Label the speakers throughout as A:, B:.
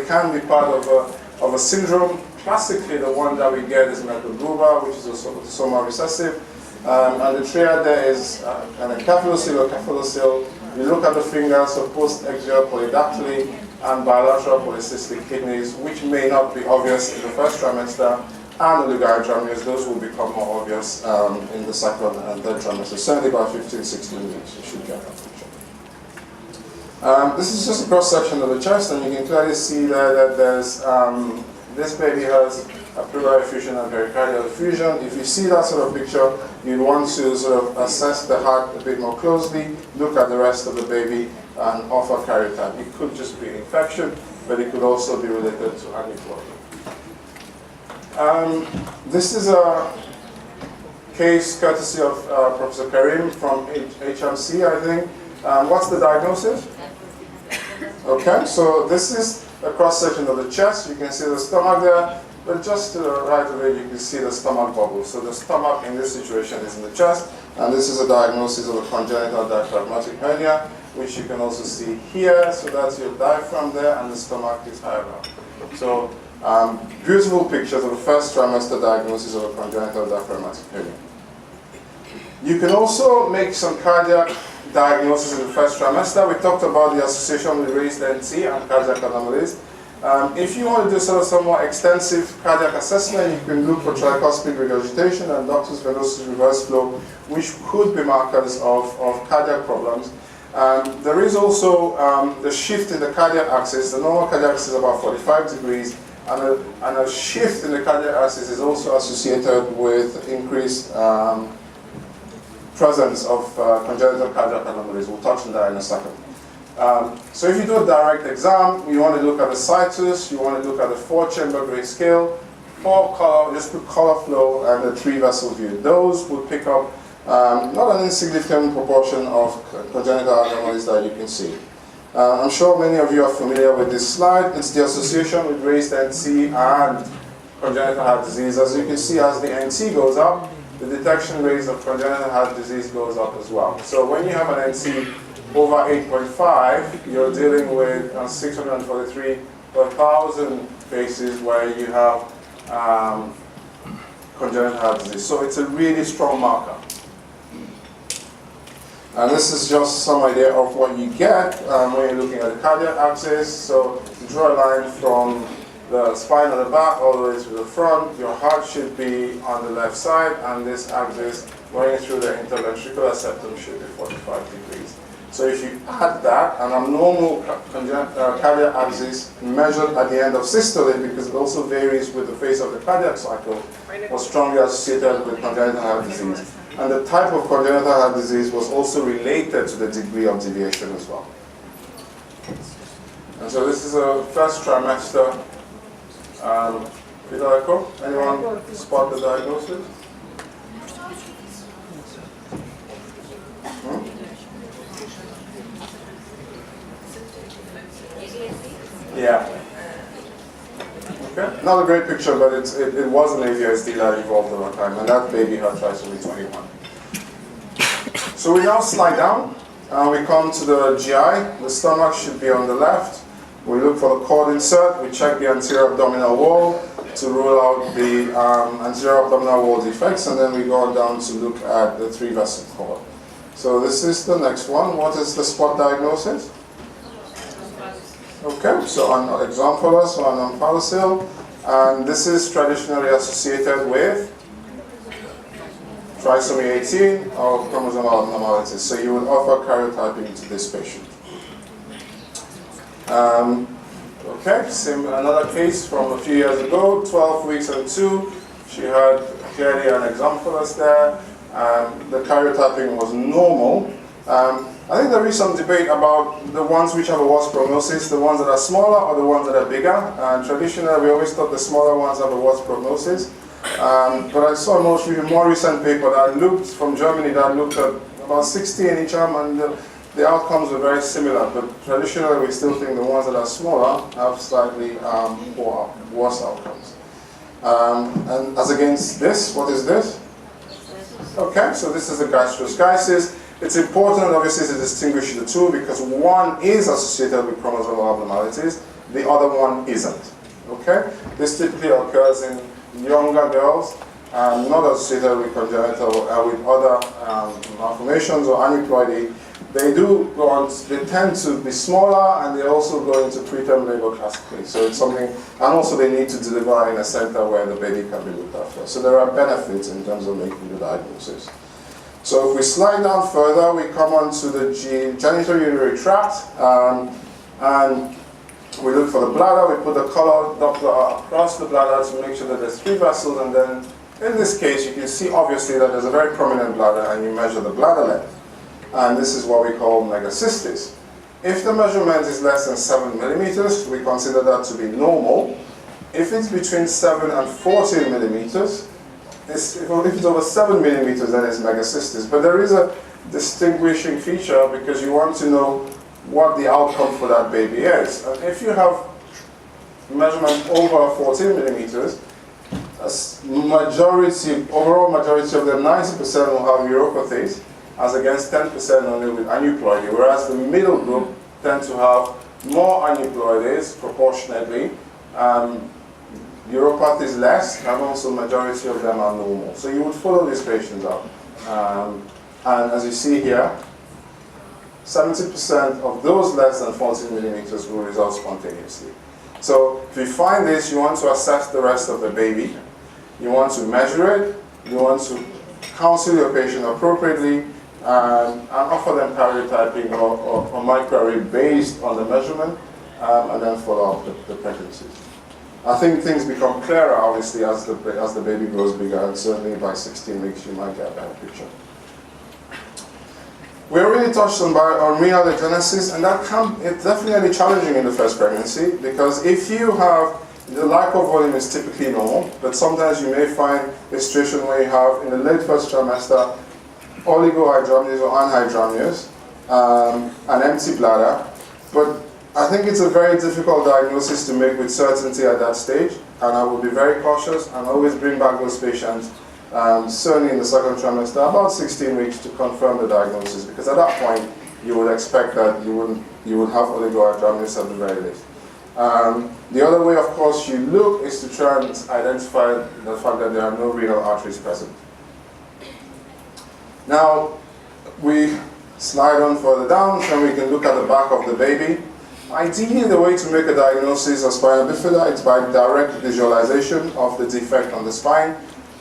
A: It can be part of a syndrome. Classically, the one that we get is microgloba, which is also autosomal recessive. And the triad there is an encapsulocele or cephalocele. You look at the fingers, so post-axial polydactyly and bilateral polycystic kidneys, which may not be obvious in the first trimester, and the oligohydramnios. Those will become more obvious in the second and third trimester. Certainly by 15-16 weeks, you should get that picture. This is just a cross-section of the chest, and you can clearly see there that there's, this baby has a pleural effusion and pericardial effusion. If you see that sort of picture, you want to sort of assess the heart a bit more closely, look at the rest of the baby, and offer karyotype. It could just be infection, but it could also be related to aneuploidy. This is a case courtesy of Professor Karim from HMC, I think. What's the diagnosis? Okay, so this is a cross-section of the chest. You can see the stomach there, but just to the right of it, you can see the stomach bubble. So the stomach in this situation is in the chest, and this is a diagnosis of a congenital diaphragmatic hernia, which you can also see here. So that's your diaphragm there, and the stomach is higher up. So beautiful pictures of the first trimester diagnosis of a congenital diaphragmatic hernia. You can also make some cardiac diagnosis in the first trimester. We talked about the association with raised NT and cardiac anomalies. If you want to do sort of some more extensive cardiac assessment, you can look for tricuspid regurgitation and ductus venosus reverse flow, which could be markers of cardiac problems. There is also the shift in the cardiac axis. The normal cardiac axis is about 45 degrees, and a shift in the cardiac axis is also associated with increased presence of congenital cardiac anomalies. We'll touch on that in a second. So if you do a direct exam, you want to look at the situs, you want to look at the 4-chamber gray scale, 4 color, just put color flow and the 3-vessel view. Those would pick up not an insignificant proportion of congenital anomalies that you can see. I'm sure many of you are familiar with this slide. It's the association with raised NT and congenital heart disease. As you can see, as the NT goes up, the detection rates of congenital heart disease goes up as well. So when you have an NT over 8.5, you're dealing with 643 per 1,000 cases where you have congenital heart disease. So it's a really strong marker. And this is just some idea of what you get when you're looking at the cardiac axis. So you draw a line from the spine at the back all the way to the front. Your heart should be on the left side, and this axis going through the interventricular septum should be 45 degrees. So if you add that, an abnormal cardiac axis measured at the end of systole, because it also varies with the phase of the cardiac cycle, was strongly associated with congenital heart disease. And the type of congenital heart disease was also related to the degree of deviation as well. And so this is a first trimester fetal echo. Anyone spot the diagnosis? Yeah. Okay. Not a great picture, but it was an AVSD that evolved over time, and that baby had trisomy 21. So we now slide down, and we come to the GI. The stomach should be on the left. We look for the cord insert. We check the anterior abdominal wall to rule out the anterior abdominal wall defects, and then we go down to look at the 3-vessel cord. So this is the next one. What is the spot diagnosis? Okay, so an Omphalocele, so an Omphalocele, and this is traditionally associated with trisomy 18 or chromosomal abnormalities. So you would offer karyotyping to this patient. Okay, another case from a few years ago, 12 weeks and 2. She had clearly an exampulus there. The karyotyping was normal. I think there is some debate about the ones which have a worse prognosis, the ones that are smaller or the ones that are bigger. Traditionally, we always thought the smaller ones have a worse prognosis. But I saw a more recent paper that looked from Germany that looked at about 60 in each arm, and the outcomes were very similar. But traditionally, we still think the ones that are smaller have slightly worse outcomes. And as against this, what is this? Okay, so this is the gastroschisis. It's important, obviously, to distinguish the two because one is associated with chromosomal abnormalities. the other one isn't. Okay? This typically occurs in younger girls, not associated with congenital, with other malformations or aneuploidy. They tend to be smaller, and they also go into preterm labor classically. So it's something, and also they need to deliver in a center where the baby can be looked after. So there are benefits in terms of making the diagnosis. So if we slide down further, we come on to the genitourinary tract, and we look for the bladder. We put the color Doppler across the bladder to make sure that there's 3 vessels, and then in this case, you can see obviously that there's a very prominent bladder, and you measure the bladder length. And this is what we call megacystis. If the measurement is less than 7 millimeters, we consider that to be normal. If it's between 7 and 14 millimeters, if it's over 7 millimeters, then it's megacystis. But there is a distinguishing feature because you want to know what the outcome for that baby is. And if you have measurement over 14 millimeters, overall majority of them, 90% will have uropathies, as against 10% only with aneuploidy, whereas the middle group tend to have more aneuploidies proportionately. Uropathies less, and also majority of them are normal. So you would follow these patients up. And as you see here, 70% of those less than 14 millimeters will resolve spontaneously. So if you find this, you want to assess the rest of the baby. You want to measure it. You want to counsel your patient appropriately, and offer them karyotyping or microarray based on the measurement, and then follow up the pregnancies. I think things become clearer, obviously, as the baby grows bigger, and certainly by 16 weeks you might get a better picture. We already touched on renal agenesis, and it's definitely challenging in the first pregnancy, because if you have, the lipo volume is typically normal, but sometimes you may find a situation where you have, in the late first trimester, oligohydramnios or anhydramnios, an empty bladder. But I think it's a very difficult diagnosis to make with certainty at that stage, and I will be very cautious and always bring back those patients, certainly in the second trimester, about 16 weeks to confirm the diagnosis, because at that point you would expect that you would have oligohydramnios at the very least. The other way, of course, you look is to try and identify the fact that there are no renal arteries present. Now, we slide on further down, and we can look at the back of the baby. Ideally, the way to make a diagnosis of spina bifida is by direct visualization of the defect on the spine,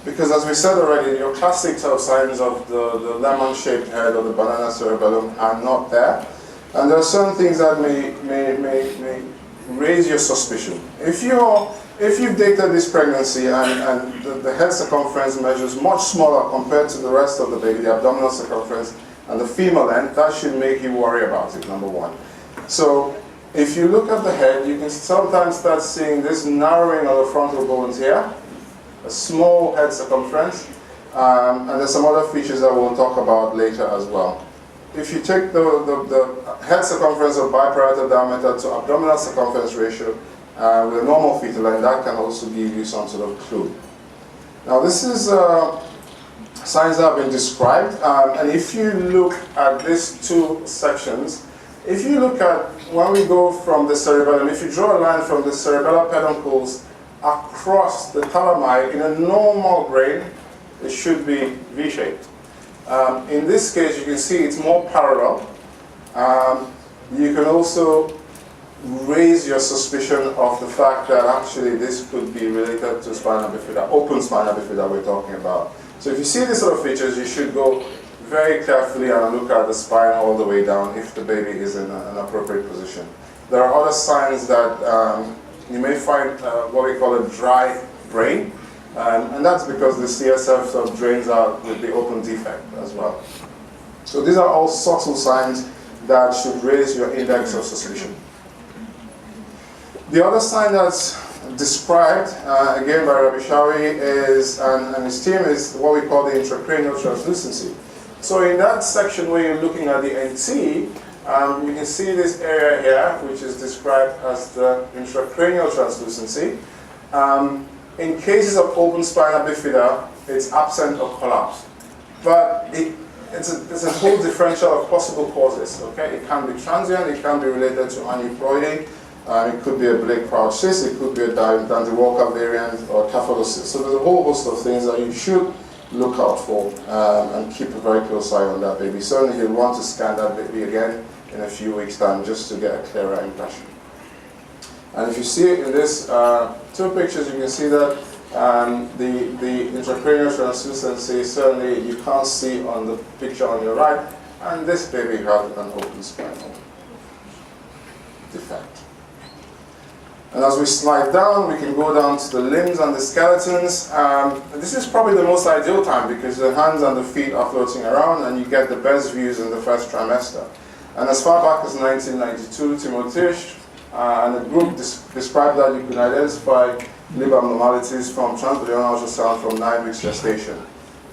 A: because as we said already, your classic tell signs of the lemon-shaped head or the banana cerebellum are not there, and there are certain things that may raise your suspicion. If you've dated this pregnancy and the head circumference measures much smaller compared to the rest of the baby, the abdominal circumference and the femur length, that should make you worry about it, number one. So if you look at the head, you can sometimes start seeing this narrowing of the frontal bones here, a small head circumference, and there's some other features that we'll talk about later as well. If you take the head circumference of biparietal diameter to abdominal circumference ratio with a normal fetal line, that can also give you some sort of clue. Now this is signs that have been described, and if you look at these two sections, if you look at when we go from the cerebellum, if you draw a line from the cerebellar peduncles across the thalami, in a normal brain, it should be V-shaped. In this case, you can see it's more parallel. You can also raise your suspicion of the fact that actually this could be related to spina bifida, open spina bifida we're talking about. So if you see these sort of features, you should go very carefully and look at the spine all the way down if the baby is in an appropriate position. There are other signs that you may find what we call a dry brain, and that's because the CSF sort of drains out with the open defect as well. So these are all subtle signs that should raise your index of suspicion. The other sign that's described, again by Rabbi Shawi, is, and his team, is what we call the intracranial translucency. So in that section where you're looking at the NT, you can see this area here, which is described as the intracranial translucency. In cases of open spina bifida, it's absent or collapsed. But it's a whole differential of possible causes. Okay, it can be transient, it can be related to aneuploidy. It could be a Blake pouch cyst, it could be a Dante Walker variant or Omphalocele. So there's a whole host of things that you should look out for and keep a very close eye on that baby. Certainly you'll want to scan that baby again in a few weeks' time just to get a clearer impression. And if you see it in this two pictures, you can see that the intracranial translucency, certainly you can't see on the picture on your right, and this baby had an open spinal defect. And as we slide down, we can go down to the limbs and the skeletons. This is probably the most ideal time because the hands and the feet are floating around and you get the best views in the first trimester. And as far back as 1992, Timotish and a group described that you could identify lip abnormalities from transvaginal ultrasound from 9 weeks gestation.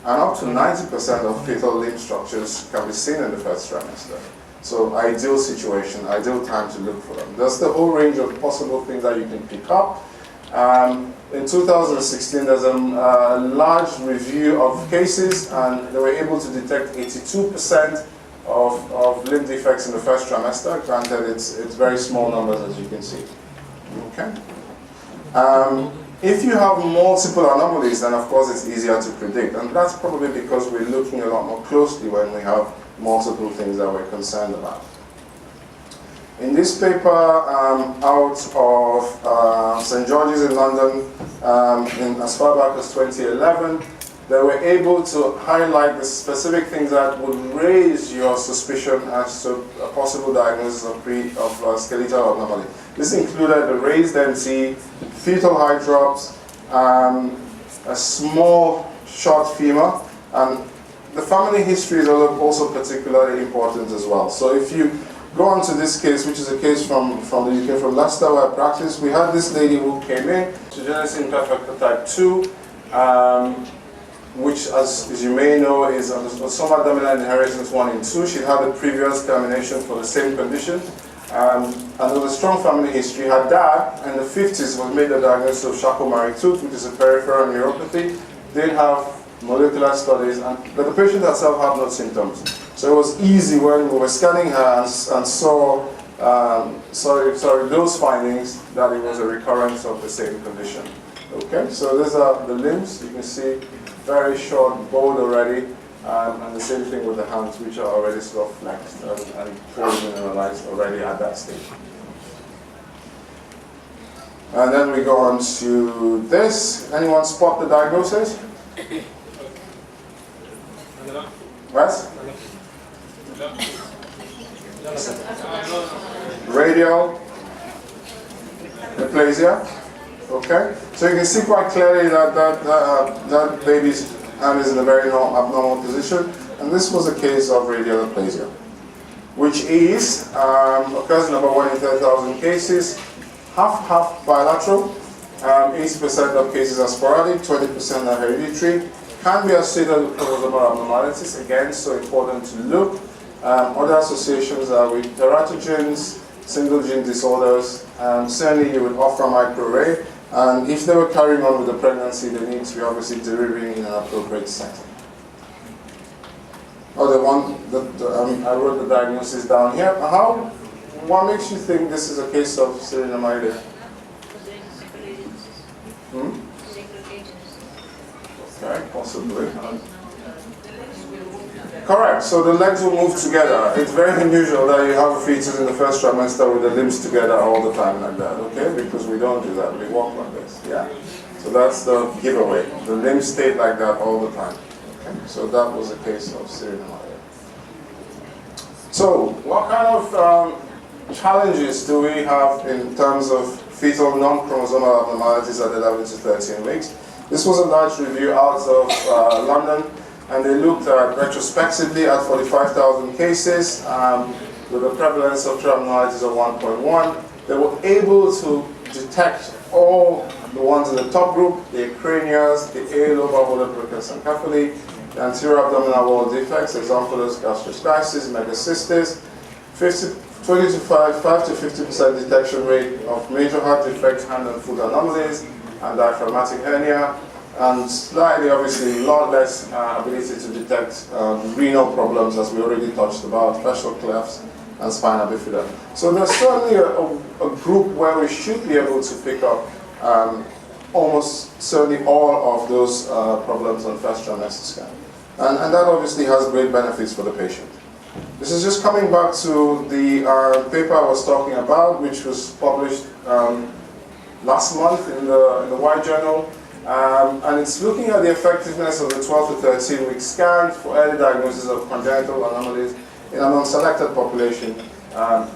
A: And up to 90% of fetal limb structures can be seen in the first trimester. So ideal situation, ideal time to look for them. There's the whole range of possible things that you can pick up. In 2016, there's a large review of cases, and they were able to detect 82% of limb defects in the first trimester. Granted, it's very small numbers, as you can see. Okay. If you have multiple anomalies, then of course it's easier to predict, and that's probably because we're looking a lot more closely when we have multiple things that we're concerned about. In this paper out of St. George's in London, as far back as 2011, they were able to highlight the specific things that would raise your suspicion as to a possible diagnosis of skeletal abnormality. This included the raised NT, fetal hydrops, a small short femur, and the family history is also particularly important as well. So if you go on to this case, which is a case from the UK, from Leicester where I practiced, we had this lady who came in, Congenital imperfecta type 2, which as you may know is autosomal dominant inheritance 1 and 2. She had a previous termination for the same condition. And with a strong family history, her dad in the 50s was made a diagnosis of Charcot-Marie tooth, which is a peripheral neuropathy. Didn't have molecular studies, but the patient herself had no symptoms. So it was easy when we were scanning her and saw those findings that it was a recurrence of the same condition. Okay, so these are the limbs. You can see very short, bowed already, and the same thing with the hands, which are already sort of flexed and fully mineralized already at that stage. And then we go on to this. Anyone spot the diagnosis? What? Radial aplasia. Okay, so you can see quite clearly that baby's hand is in a very abnormal position, and this was a case of radial aplasia, which occurs in about 1 in 10,000 cases, half bilateral. 80% of cases are sporadic, 20% are hereditary. Can be associated with chromosomal abnormalities, again, so important to look. Other associations are with teratogens, single gene disorders, certainly with Opera microarray, and if they were carrying on with the pregnancy, they need to be obviously delivering in an appropriate setting. I wrote the diagnosis down here. What makes you think this is a case of serena? Okay, possibly. Correct, so the legs will move together. It's very unusual that you have a fetus in the first trimester with the limbs together all the time like that, okay? Because we don't do that, we walk like this, yeah. So that's the giveaway. The limbs stayed like that all the time. Okay? So that was a case of serena. So, what kind of challenges do we have in terms of fetal non-chromosomal abnormalities at 11 to 13 weeks? This was a large review out of London, and they looked at retrospectively at 45,000 cases with a prevalence of abnormalities of 1.1. They were able to detect all the ones in the top group, the acranias, the lobar prokencephaly, the anterior abdominal wall defects, examples gastroschisis, megacystis, 5 to 50% detection rate of major heart defects, hand and foot anomalies, and diaphragmatic hernia, and slightly, obviously, a lot less ability to detect renal problems, as we already touched about, facial clefts, and spina bifida. So there's certainly a group where we should be able to pick up almost certainly all of those problems on first trimester scan. And that obviously has great benefits for the patient. This is just coming back to the paper I was talking about, which was published last month in the White Journal. And it's looking at the effectiveness of the 12 to 13 week scan for early diagnosis of congenital anomalies in a non-selected population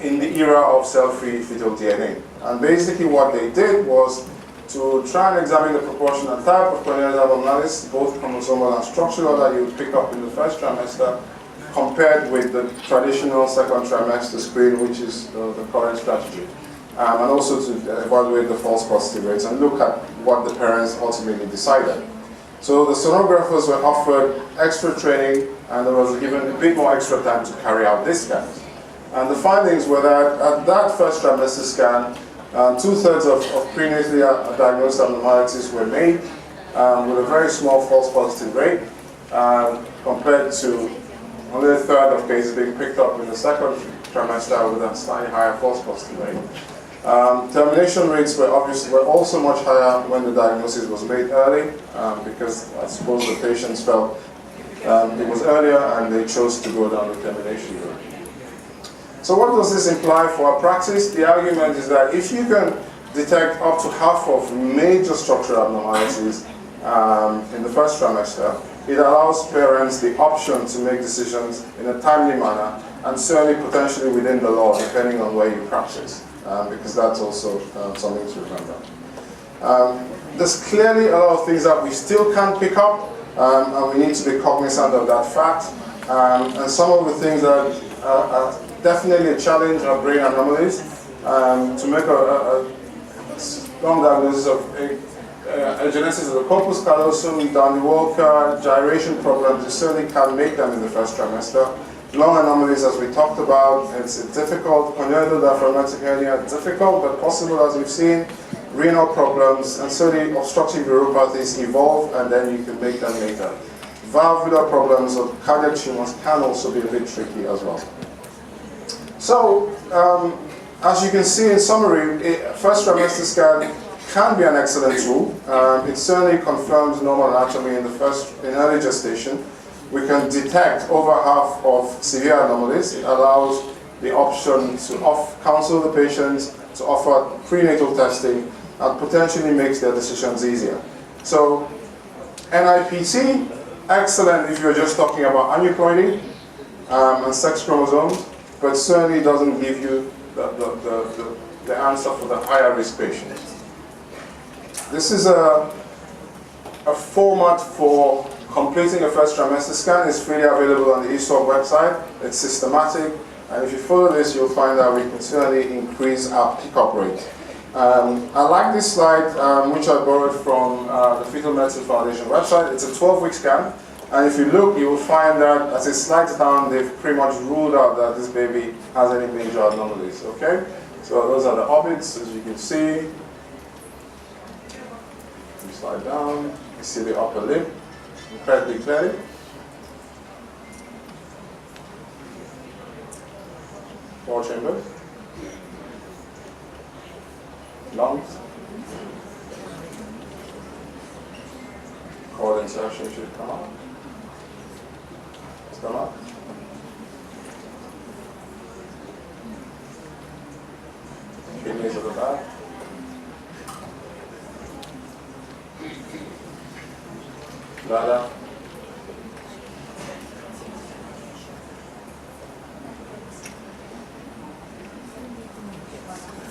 A: in the era of cell-free fetal DNA. And basically what they did was to try and examine the proportion and type of congenital abnormalities, both chromosomal and structural, that you would pick up in the first trimester, compared with the traditional second trimester screen, which is the current strategy. And also to evaluate the false positive rates and look at what the parents ultimately decided. So the sonographers were offered extra training, and there was given a bit more extra time to carry out these scans. And the findings were that at that first trimester scan, 2/3 of prenatally diagnosed abnormalities were made with a very small false positive rate, compared to only 1/3 of cases being picked up in the second trimester with a slightly higher false positive rate. Termination rates were also much higher when the diagnosis was made early, because I suppose the patients felt it was earlier and they chose to go down the termination route. So what does this imply for our practice? The argument is that if you can detect up to half of major structural abnormalities in the first trimester, it allows parents the option to make decisions in a timely manner, and certainly potentially within the law, depending on where you practice, because that's also something to remember. There's clearly a lot of things that we still can't pick up, and we need to be cognizant of that fact. And some of the things that are definitely a challenge are brain anomalies. To make a strong diagnosis of a genesis of the corpus callosum, down the Walker, gyration problems, you certainly can't make them in the first trimester. Lung anomalies, as we talked about, it's difficult. Congenital diaphragmatic hernia, difficult but possible, as we've seen. Renal problems, and certainly obstructive uropathies evolve, and then you can make them later. Valvular problems or cardiac tumors can also be a bit tricky as well. So, as you can see in summary, first trimester scan can be an excellent tool. It certainly confirms normal anatomy in early gestation. We can detect over half of severe anomalies. It allows the option to counsel the patients, to offer prenatal testing, and potentially makes their decisions easier. So, NIPT, excellent if you're just talking about aneuploidy and sex chromosomes, but certainly doesn't give you the answer for the higher risk patients. This is a format for completing a first trimester scan. It's freely available on the ESOG website. It's systematic, and if you follow this, you'll find that we can certainly increase our pickup rate. I like this slide, which I borrowed from the Fetal Medicine Foundation website. It's a 12-week scan, and if you look, you will find that as it slides down, they've pretty much ruled out that this baby has any major anomalies, okay? So those are the orbits, as you can see. You slide down, you see the upper lip incredibly clearly. Four chambers. Lungs. Cord insertion should come out. Stomach. Kidneys at the back. Bladder.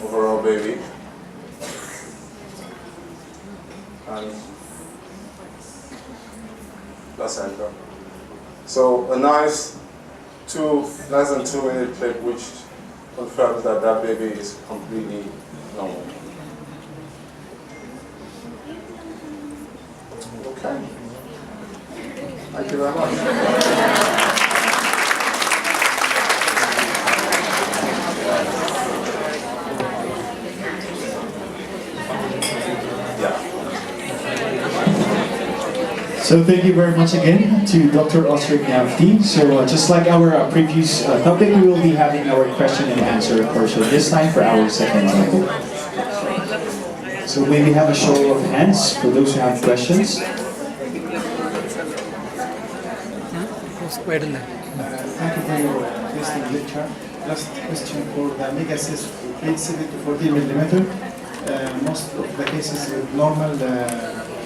A: Overall baby. And placenta. So a nice less than 2 minute clip which confirms that that baby is completely normal. Okay. Thank you very much.
B: So thank you very much again to Dr. Osric Nafti. So just like our previous topic, we will be having our question and answer portion this time for our second topic. So maybe have a show of hands for those who have questions.
C: Thank
B: you for your interesting lecture. Last question for the mega cyst, grade 7 to 14 millimeter. Most of the cases with normal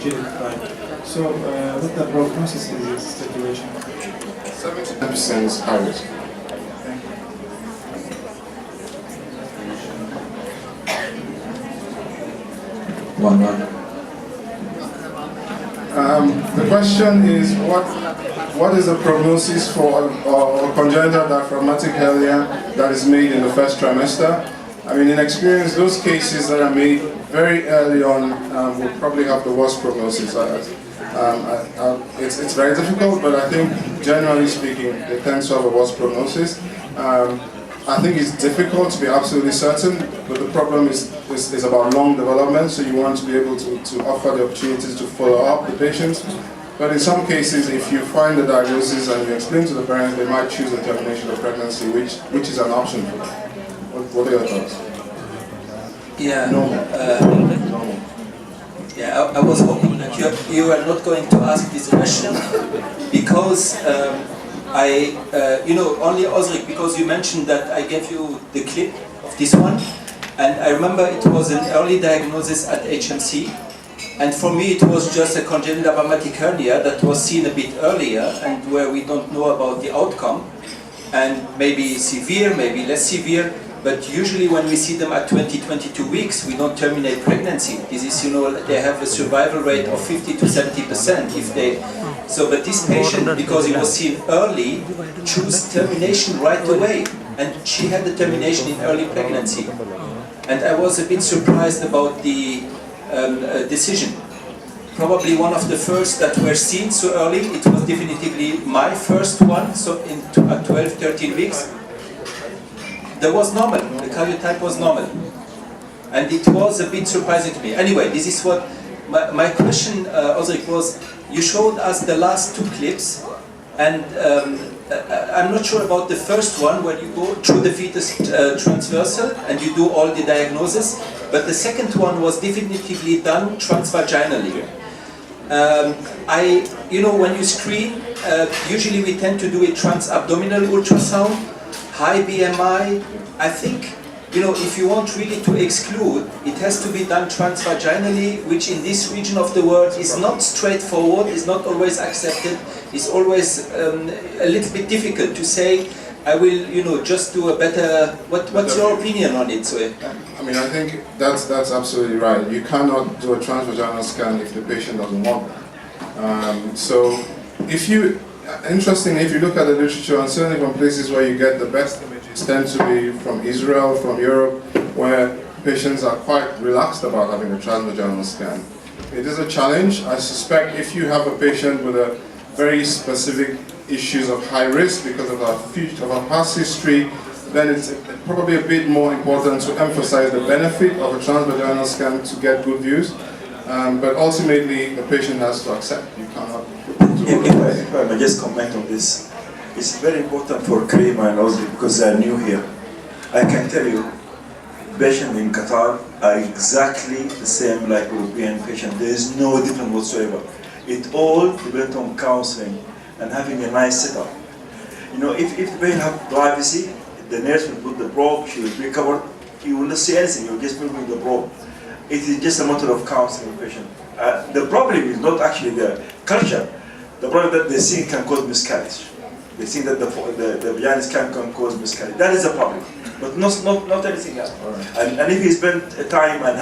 B: genital. So what the prognosis is this situation?
A: 70% is high risk. The question is what is the prognosis for a congenital diaphragmatic hernia that is made in the first trimester? I mean, in experience, those cases that are made very early on will probably have the worst prognosis. It's very difficult, but I think generally speaking, they tend to have a worse prognosis. I think it's difficult to be absolutely certain, but the problem is about long development, so you want to be able to offer the opportunities to follow up the patients. But in some cases, if you find the diagnosis and you explain to the parents, they might choose the termination of pregnancy, which is an option for them. What are your thoughts?
C: Yeah.
A: Normal.
C: Yeah, I was hoping that you are not going to ask this question because only Osric, because you mentioned that I gave you the clip of this one, and I remember it was an early diagnosis at HMC, and for me it was just a congenital diaphragmatic hernia that was seen a bit earlier and where we don't know about the outcome, and maybe severe, maybe less severe. But usually when we see them at 20-22 weeks, we don't terminate pregnancy. This is, they have a survival rate of 50 to 70% if they... So, but this patient, because it was seen early, chose termination right away. And she had the termination in early pregnancy. And I was a bit surprised about the decision. Probably one of the first that were seen so early. It was definitively my first one, so at 12-13 weeks. That was normal, the karyotype was normal. And it was a bit surprising to me. Anyway, this is what my question, Osric, was, you showed us the last two clips, and I'm not sure about the first one where you go through the fetus transversal and you do all the diagnosis, but the second one was definitively done transvaginally. When you screen, usually we tend to do a trans-abdominal ultrasound, high BMI. I think, if you want really to exclude, it has to be done transvaginally, which in this region of the world is not straightforward, is not always accepted, is always a little bit difficult to say, I will, just do a better... What's your opinion on it, Zoe?
A: I mean, I think that's absolutely right. You cannot do a transvaginal scan if the patient doesn't want that. Interestingly, if you look at the literature, and certainly from places where you get the best images tend to be from Israel, from Europe, where patients are quite relaxed about having a transvaginal scan. It is a challenge. I suspect if you have a patient with a very specific issues of high risk because of our past history, then it's probably a bit more important to emphasize the benefit of a transvaginal scan to get good views. But ultimately, the patient has to accept. You cannot
D: If I may just comment on this, it's very important for Karima and Osric because they are new here. I can tell you, patients in Qatar are exactly the same like European patients. There is no difference whatsoever. It all depends on counseling and having a nice setup. If the patient have privacy, the nurse will put the probe, she will be covered, you will not see anything, you will just move with the probe. It is just a matter of counseling the patient. The problem is not actually the culture. The problem that they think can cause miscarriage. They think that the vagina scan can cause miscarriage. That is a problem, but not anything else. Right. And if you spend time and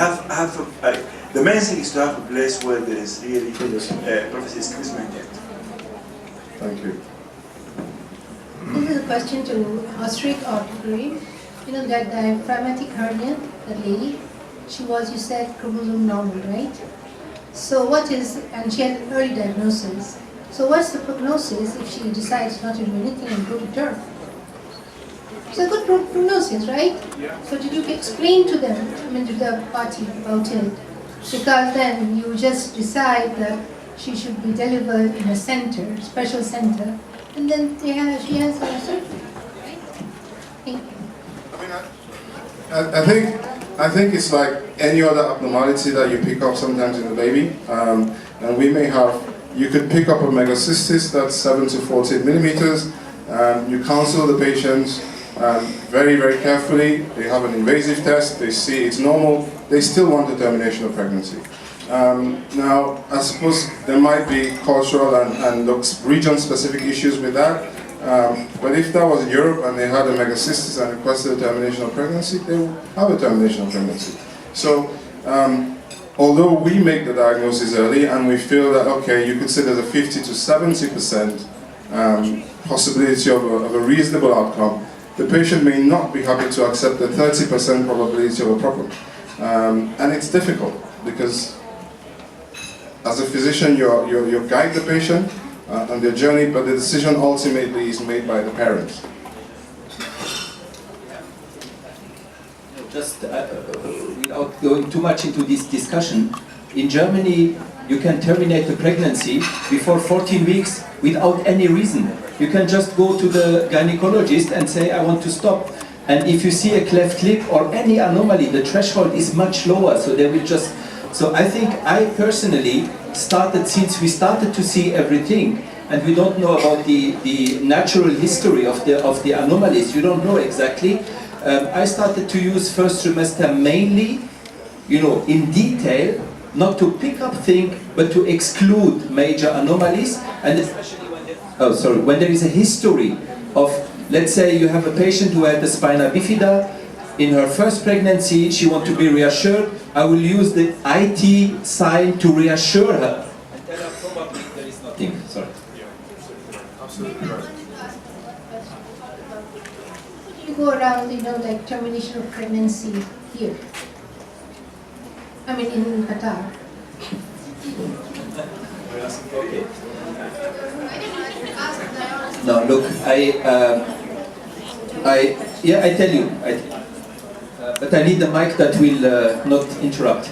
D: the main thing is to have a place where there is really privacy is maintained.
A: Thank you.
E: This is a question to Osric or to Karim. That diaphragmatic hernia, that lady, she was, you said, chromosome normal, right? So and she had an early diagnosis. So what's the prognosis if she decides not to do anything and go to term? It's a good prognosis, right?
A: Yeah.
E: So did you explain to them, to the party about it? Because then you just decide that she should be delivered in a center, special center, and then she has a surgery, right? Thank you.
A: I think it's like any other abnormality that you pick up sometimes in the baby. And we may have, you could pick up a megacystis that's 7 to 14 millimeters. You counsel the patients very, very carefully. They have an invasive test, they see it's normal, they still want the termination of pregnancy. Now, I suppose there might be cultural and region-specific issues with that. But if that was in Europe and they had a megacystis and requested a termination of pregnancy, they would have a termination of pregnancy. So, although we make the diagnosis early and we feel that, okay, you could say there's a 50 to 70% possibility of a reasonable outcome, the patient may not be happy to accept the 30% probability of a problem. And it's difficult because as a physician, you guide the patient on their journey, but the decision ultimately is made by the parents.
C: Just without going too much into this discussion, in Germany you can terminate the pregnancy before 14 weeks without any reason. You can just go to the gynecologist and say, I want to stop. And if you see a cleft lip or any anomaly, the threshold is much lower, so they will just... So I think I personally started, since we started to see everything, and we don't know about the natural history of the anomalies, you don't know exactly. I started to use first trimester mainly, in detail, not to pick up things, but to exclude major anomalies, and especially when there is a history of, let's say you have a patient who had the spina bifida, in her first pregnancy, she wants to be reassured, I will use the IT sign to reassure her. And tell her probably there is nothing, sorry.
A: Absolutely right.
E: You go around, like termination of pregnancy here. I mean, in Qatar.
C: Okay. No, look, I tell you, but I need the mic that will not interrupt.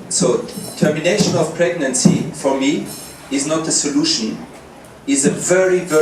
C: So termination of pregnancy for me is not a solution, is a very, very